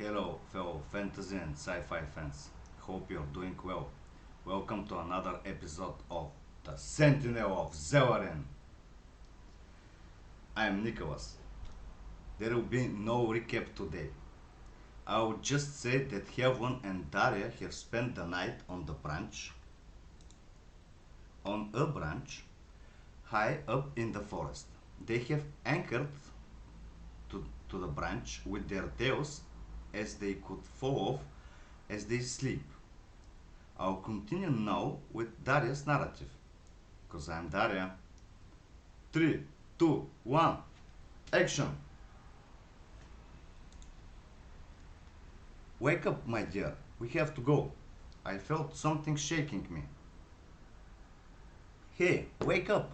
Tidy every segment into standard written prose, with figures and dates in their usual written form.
Hello, fellow fantasy and sci-fi fans. Hope you're doing well. Welcome to another episode of the Sentinel of Zellarin. I am Nicolas. There will be no recap today. I will just say that Helvon and Daria have spent the night on a branch, high up in the forest. They have anchored to the branch with their tails as they could fall off as they sleep. I'll continue now with Daria's narrative, because I'm Daria. 3, 2, 1, action! Wake up, my dear, we have to go. I felt something shaking me. Hey, wake up!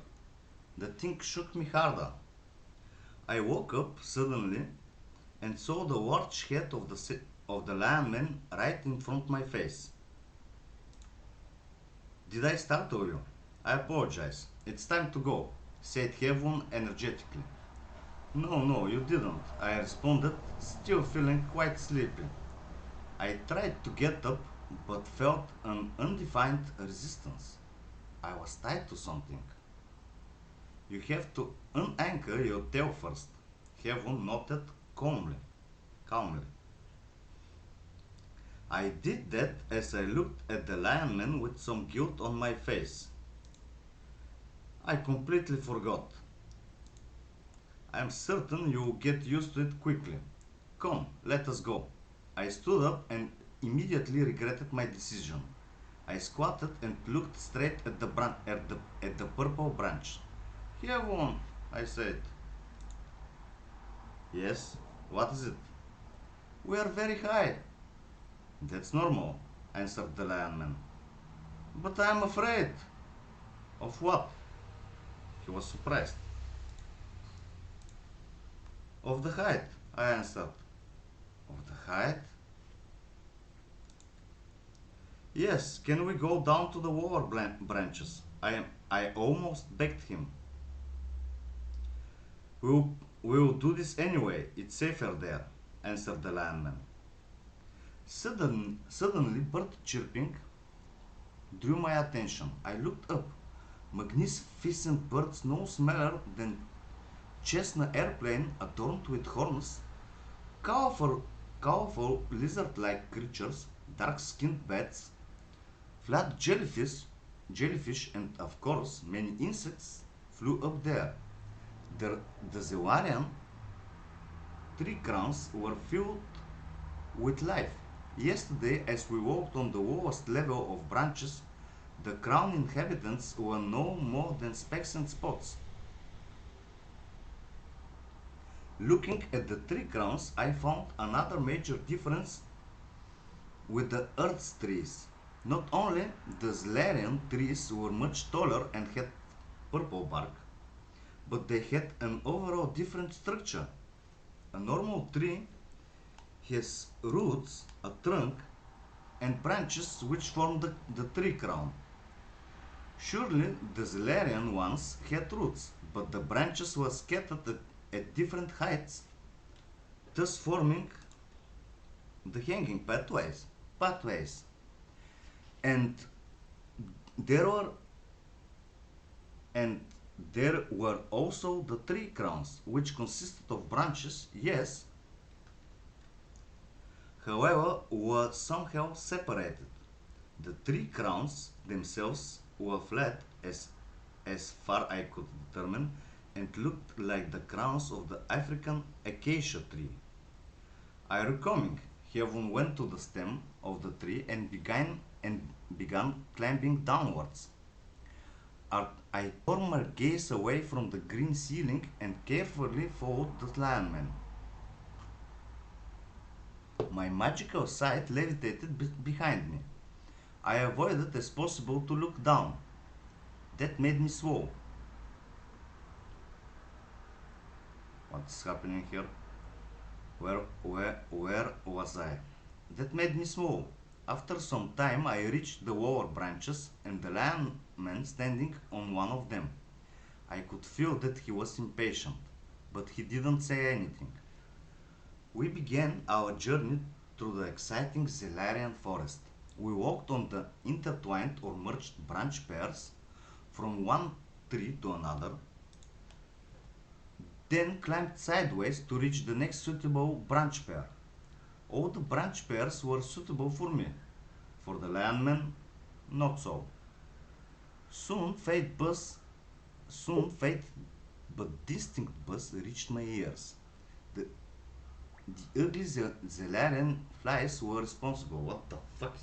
The thing shook me harder. I woke up suddenly and saw the large head of the lionman right in front of my face. Did I startle you? I apologize. It's time to go, said Helvon energetically. No, you didn't, I responded, still feeling quite sleepy. I tried to get up, but felt an undefined resistance. I was tied to something. You have to unanchor your tail first, Helvon nodded calmly. I did that as I looked at the lionman with some guilt on my face. I completely forgot. I am certain you will get used to it quickly. Come, let us go. I stood up and immediately regretted my decision. I squatted and looked straight at the purple branch. Here one, I said. Yes, what is it? We are very high. That's normal, answered the lionman. But I am afraid. Of what? He was surprised. Of the height, I answered. Of the height? Yes, can we go down to the lower branches? I almost begged him. We'll do this anyway, it's safer there, answered the lionman. Suddenly, bird chirping drew my attention. I looked up. Magnificent birds no smaller than chestnut airplane adorned with horns, colorful lizard-like creatures, dark-skinned bats, flat jellyfish, and of course many insects flew up there. The zellarian tree crowns were filled with life. Yesterday, as we walked on the lowest level of branches, the crown inhabitants were no more than specks and spots. Looking at the tree crowns, I found another major difference with the Earth's trees. Not only the Zellarian trees were much taller and had purple bark, but they had an overall different structure. A normal tree has roots, a trunk, and branches which form the tree crown. Surely the Zellarian ones had roots, but the branches were scattered at different heights, thus forming the hanging pathways. And there were also the tree crowns, which consisted of branches, yes, however, were somehow separated. The tree crowns themselves were flat as far I could determine and looked like the crowns of the African acacia tree. I recoming, Helvon went to the stem of the tree and began climbing downwards. I turned my gaze away from the green ceiling and carefully followed the lionman. My magical sight levitated behind me. I avoided as possible to look down. That made me slow. What's happening here? Where was I? That made me slow. After some time I reached the lower branches and the lionman standing on one of them. I could feel that he was impatient, but he didn't say anything. We began our journey through the exciting Zellarian forest. We walked on the intertwined or merged branch pairs from one tree to another, then climbed sideways to reach the next suitable branch pair. All the branch pairs were suitable for me. For the lionman, not so. Soon faint but distinct buzz reached my ears. The, the ugly Zellarian flies were responsible. What the fuck?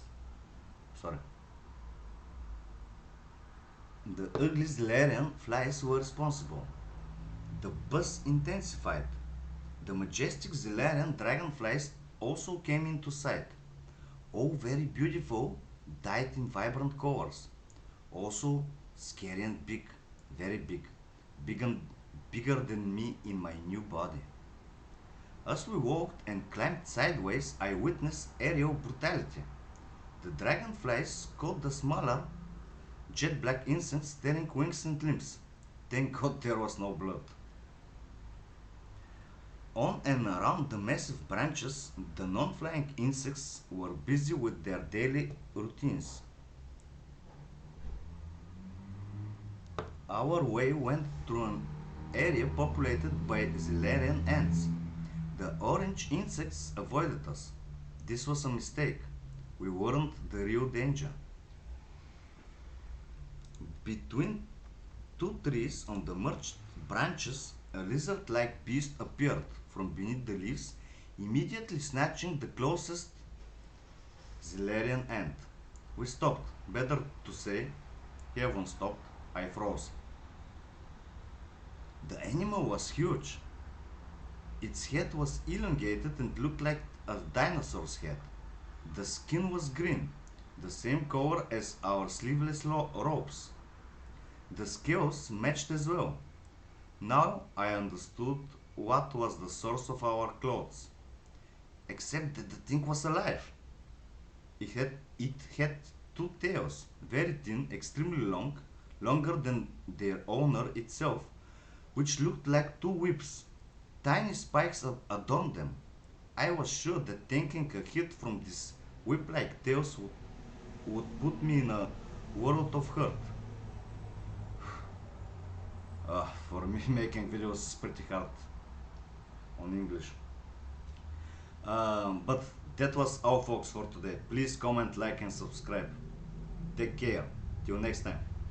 Sorry. The ugly Zellarian flies were responsible. The buzz intensified. The majestic Zellarian dragonflies also came into sight. All very beautiful, dyed in vibrant colors. Also scary and big, very big, bigger than me in my new body. As we walked and climbed sideways, I witnessed aerial brutality. The dragonflies caught the smaller, jet black insects tearing wings and limbs. Thank God there was no blood. On and around the massive branches, the non-flying insects were busy with their daily routines. Our way went through an area populated by Zellarian ants. The orange insects avoided us. This was a mistake. We weren't the real danger. Between two trees on the merged branches, a lizard-like beast appeared from beneath the leaves, immediately snatching the closest Zellarian ant. We stopped. Better to say, Helvon stopped. I froze. The animal was huge. Its head was elongated and looked like a dinosaur's head. The skin was green, the same color as our sleeveless robes. The scales matched as well. Now I understood what was the source of our clothes. Except that the thing was alive. It had two tails, very thin, extremely long, longer than their owner itself, which looked like two whips. Tiny spikes adorned them. I was sure that taking a hit from these whip-like tails would put me in a world of hurt. For me, making videos is pretty hard on English. But that was all, folks, for today. Please comment, like, and subscribe. Take care. Till next time.